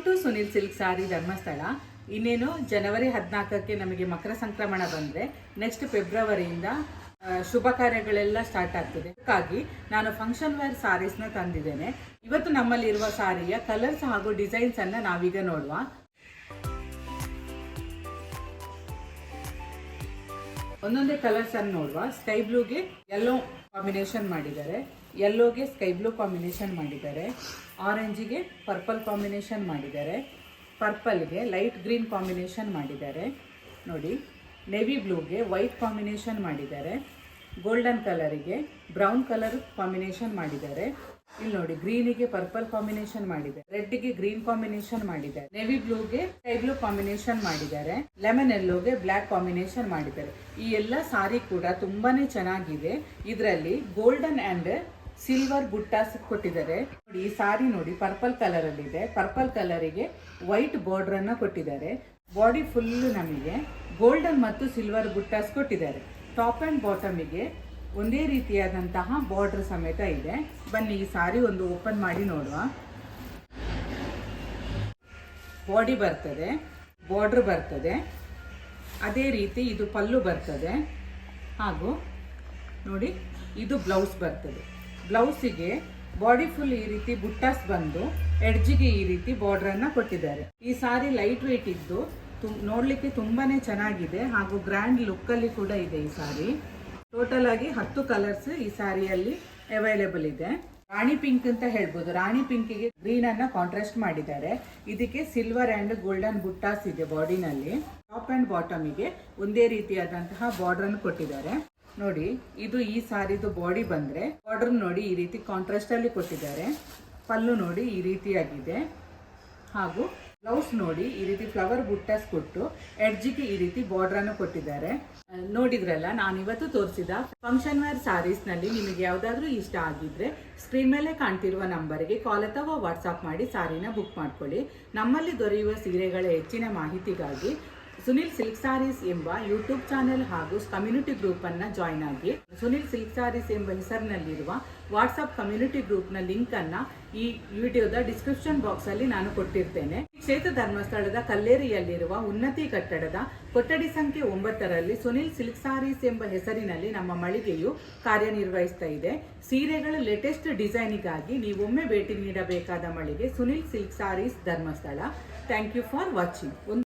To Sunil silk ಸಾರಿ ಧರ್ಮಸ್ಥಳ. ಇನ್ನೇನು ಜನವರಿ 14ಕ್ಕೆ ನಮಗೆ ಮಕರ ಸಂಕ್ರಮಣ ಬಂದರೆ ನೆಕ್ಸ್ಟ್ ಫೆಬ್ರವರಿಯಿಂದ ಶುಭ ಕಾರ್ಯಗಳೆಲ್ಲ ಸ್ಟಾರ್ಟ್ ಆಗ್ತದೆ. ಹಾಗಾಗಿ ನಾನು ಫಂಕ್ಷನ್ ವೇರ್ ಸಾರೀಸ್ನ ತಂದಿದ್ದೇನೆ. ಇವತ್ತು ನಮ್ಮಲ್ಲಿರುವ ಸಾರಿಯ ಕಲರ್ಸ್ ಹಾಗೂ ಡಿಸೈನ್ಸ್ ಅನ್ನು ನಾವೀಗ ನೋಡುವ. ಒಂದೊಂದೇ ಕಲರ್ಸ್ ಅನ್ನು ನೋಡುವ. ಸ್ಕೈ ಬ್ಲೂಗೆ ಯೆಲ್ಲೋ ಕಾಂಬಿನೇಷನ್ ಮಾಡಿದ್ದಾರೆ, ಯೆಲ್ಲೋಗೆ ಸ್ಕೈ ಬ್ಲೂ ಕಾಂಬಿನೇಷನ್ ಮಾಡಿದ್ದಾರೆ, ಆರೆಂಜಿಗೆ ಪರ್ಪಲ್ ಕಾಂಬಿನೇಷನ್ ಮಾಡಿದ್ದಾರೆ, ಪರ್ಪಲ್ಗೆ ಲೈಟ್ ಗ್ರೀನ್ ಕಾಂಬಿನೇಷನ್ ಮಾಡಿದ್ದಾರೆ ನೋಡಿ, ನೇವಿ ಬ್ಲೂಗೆ ವೈಟ್ ಕಾಂಬಿನೇಷನ್ ಮಾಡಿದ್ದಾರೆ, ಗೋಲ್ಡನ್ ಕಲರಿಗೆ ಬ್ರೌನ್ ಕಲರ್ ಕಾಂಬಿನೇಷನ್ ಮಾಡಿದ್ದಾರೆ. ಇಲ್ಲಿ ನೋಡಿ, ಗ್ರೀನಿಗೆ ಪರ್ಪಲ್ ಕಾಂಬಿನೇಷನ್ ಮಾಡಿದ್ದಾರೆ, ರೆಡ್ಗೆ ಗ್ರೀನ್ ಕಾಂಬಿನೇಷನ್ ಮಾಡಿದ್ದಾರೆ, ನೇವಿ ಬ್ಲೂಗೆ ಸ್ಕೈ ಬ್ಲೂ ಕಾಂಬಿನೇಷನ್ ಮಾಡಿದ್ದಾರೆ, ಲೆಮನ್ ಯೆಲ್ಲೋಗೆ ಬ್ಲ್ಯಾಕ್ ಕಾಂಬಿನೇಷನ್ ಮಾಡಿದ್ದಾರೆ. ಈ ಎಲ್ಲ ಸಾರಿ ಕೂಡ ತುಂಬಾನೇ ಚೆನ್ನಾಗಿದೆ. ಇದರಲ್ಲಿ ಗೋಲ್ಡನ್ ಅಂಡ್ ಸಿಲ್ವರ್ ಬುಟ್ಟಾಸ್ ಕೊಟ್ಟಿದ್ದಾರೆ ನೋಡಿ. ಈ ಸಾರಿ ನೋಡಿ ಪರ್ಪಲ್ ಕಲರ್ ಅಲ್ಲಿ ಇದೆ. ಪರ್ಪಲ್ ಕಲರಿಗೆ ವೈಟ್ ಬಾರ್ಡರ್ ಅನ್ನ ಕೊಟ್ಟಿದ್ದಾರೆ. ಬಾಡಿ ಫುಲ್ ನಮಗೆ ಗೋಲ್ಡನ್ ಮತ್ತು ಸಿಲ್ವರ್ ಬುಟ್ಟಾಸ್ ಕೊಟ್ಟಿದ್ದಾರೆ. ಟಾಪ್ ಅಂಡ್ ಬಾಟಮಿಗೆ ಒಂದೇ ರೀತಿಯಾದಂತಹ ಬಾರ್ಡರ್ ಸಮೇತ ಇದೆ. ಬನ್ನಿ ಈ ಸಾರಿ ಒಂದು ಓಪನ್ ಮಾಡಿ ನೋಡುವ. ಬಾಡಿ ಬರ್ತದೆ, ಬಾರ್ಡರ್ ಬರ್ತದೆ, ಅದೇ ರೀತಿ ಇದು ಪಲ್ಲು ಬರ್ತದೆ, ಹಾಗೂ ನೋಡಿ ಇದು ಬ್ಲೌಸ್ ಬರ್ತದೆ. ಬ್ಲೌಸಿಗೆ ಬಾಡಿ ಫುಲ್ ಈ ರೀತಿ ಬುಟ್ಟಾಸ್ ಬಂದು ಎಡ್ಜಿಗೆ ಈ ರೀತಿ ಬಾರ್ಡರ್ ಅನ್ನ ಕೊಟ್ಟಿದ್ದಾರೆ. ಈ ಸಾರಿ ಲೈಟ್ ವೇಟ್ ಇದ್ದು ನೋಡ್ಲಿಕ್ಕೆ ತುಂಬಾನೇ ಚೆನ್ನಾಗಿದೆ ಹಾಗೂ ಗ್ರ್ಯಾಂಡ್ ಲುಕ್ ಅಲ್ಲಿ ಕೂಡ ಇದೆ. ಈ ಸಾರಿ ಟೋಟಲ್ ಆಗಿ 10 ಕಲರ್ಸ್ ಈ ಸಾರಿಯಲ್ಲಿ ಅವೈಲೇಬಲ್ ಇದೆ. ರಾಣಿ ಪಿಂಕ್ ಅಂತ ಹೇಳ್ಬೋದು. ರಾಣಿ ಪಿಂಕಿಗೆ ಗ್ರೀನ್ ಅನ್ನ ಕಾಂಟ್ರಾಸ್ಟ್ ಮಾಡಿದ್ದಾರೆ. ಇದಕ್ಕೆ ಸಿಲ್ವರ್ ಅಂಡ್ ಗೋಲ್ಡನ್ ಬುಟ್ಟಾಸ್ ಇದೆ ಬಾಡಿನಲ್ಲಿ. ಟಾಪ್ ಅಂಡ್ ಬಾಟಮಿಗೆ ಒಂದೇ ರೀತಿಯಾದಂತಹ ಬಾರ್ಡರ್ ಅನ್ನು ಕೊಟ್ಟಿದ್ದಾರೆ ನೋಡಿ. ಇದು ಈ ಸಾರಿದು ಬಾಡಿ ಬಂದ್ರೆ ಬಾರ್ಡರ್ ನೋಡಿ ಈ ರೀತಿ ಕಾಂಟ್ರಾಸ್ಟ್ ಅಲ್ಲಿ ಕೊಟ್ಟಿದ್ದಾರೆ. ಪಲ್ಲು ನೋಡಿ ಈ ರೀತಿಯಾಗಿದೆ, ಹಾಗೂ ಬ್ಲೌಸ್ ನೋಡಿ ಈ ರೀತಿ ಫ್ಲವರ್ ಬುಟ್ಟಾಸ್ ಕೊಟ್ಟು ಎಡ್ಜಿಗೆ ಈ ರೀತಿ ಬಾರ್ಡರ್ ಅನ್ನು ಕೊಟ್ಟಿದ್ದಾರೆ. ನೋಡಿದ್ರಲ್ಲ, ನಾನು ಇವತ್ತು ತೋರಿಸಿದ ಫಂಕ್ಷನ್ ವೇರ್ ಸಾರೀಸ್ ನಲ್ಲಿ ನಿಮಗೆ ಯಾವ್ದಾದ್ರು ಇಷ್ಟ ಆಗಿದ್ರೆ ಸ್ಕ್ರೀನ್ ಮೇಲೆ ಕಾಣ್ತಿರುವ ನಂಬರ್ಗೆ ಕಾಲ್ ಅಥವಾ ವಾಟ್ಸ್ಆಪ್ ಮಾಡಿ ಸಾರಿನ ಬುಕ್ ಮಾಡ್ಕೊಳ್ಳಿ. ನಮ್ಮಲ್ಲಿ ದೊರೆಯುವ ಸೀರೆಗಳ ಹೆಚ್ಚಿನ ಮಾಹಿತಿಗಾಗಿ ಸುನಿಲ್ ಸಿಲ್ಕ್ ಸಾರೀಸ್ ಎಂಬ ಯೂಟ್ಯೂಬ್ ಚಾನೆಲ್ ಹಾಗೂ ಕಮ್ಯುನಿಟಿ ಗ್ರೂಪ್ ಅನ್ನ ಜಾಯ್ನ್ ಆಗಿ. ಸುನಿಲ್ ಸಿಲ್ಕ್ ಸಾರೀಸ್ ಎಂಬ ಹೆಸರಿನಲ್ಲಿರುವ ವಾಟ್ಸ್ಆಪ್ ಕಮ್ಯುನಿಟಿ ಗ್ರೂಪ್ ನ ಲಿಂಕ್ ಅನ್ನ ಈ ವಿಡಿಯೋದ ಡಿಸ್ಕ್ರಿಪ್ಷನ್ ಬಾಕ್ಸ್ ಅಲ್ಲಿ ನಾನು ಕೊಟ್ಟಿರ್ತೇನೆ. ಕ್ಷೇತ್ರ ಧರ್ಮಸ್ಥಳದ ಕಲ್ಲೇರಿಯಲ್ಲಿರುವ ಉನ್ನತಿ ಕಟ್ಟಡದ ಕೊಠಡಿ ಸಂಖ್ಯೆ 9ರಲ್ಲಿ ಸುನಿಲ್ ಸಿಲ್ಕ್ ಸಾರೀಸ್ ಎಂಬ ಹೆಸರಿನಲ್ಲಿ ನಮ್ಮ ಮಳಿಗೆಯು ಕಾರ್ಯನಿರ್ವಹಿಸ್ತಾ ಇದೆ. ಸೀರೆಗಳ ಲೇಟೆಸ್ಟ್ ಡಿಸೈನಿಗಾಗಿ ನೀವೊಮ್ಮೆ ಭೇಟಿ ನೀಡಬೇಕಾದ ಮಳಿಗೆ Sunil silk sarees Dharmasthala. Thank you for watching.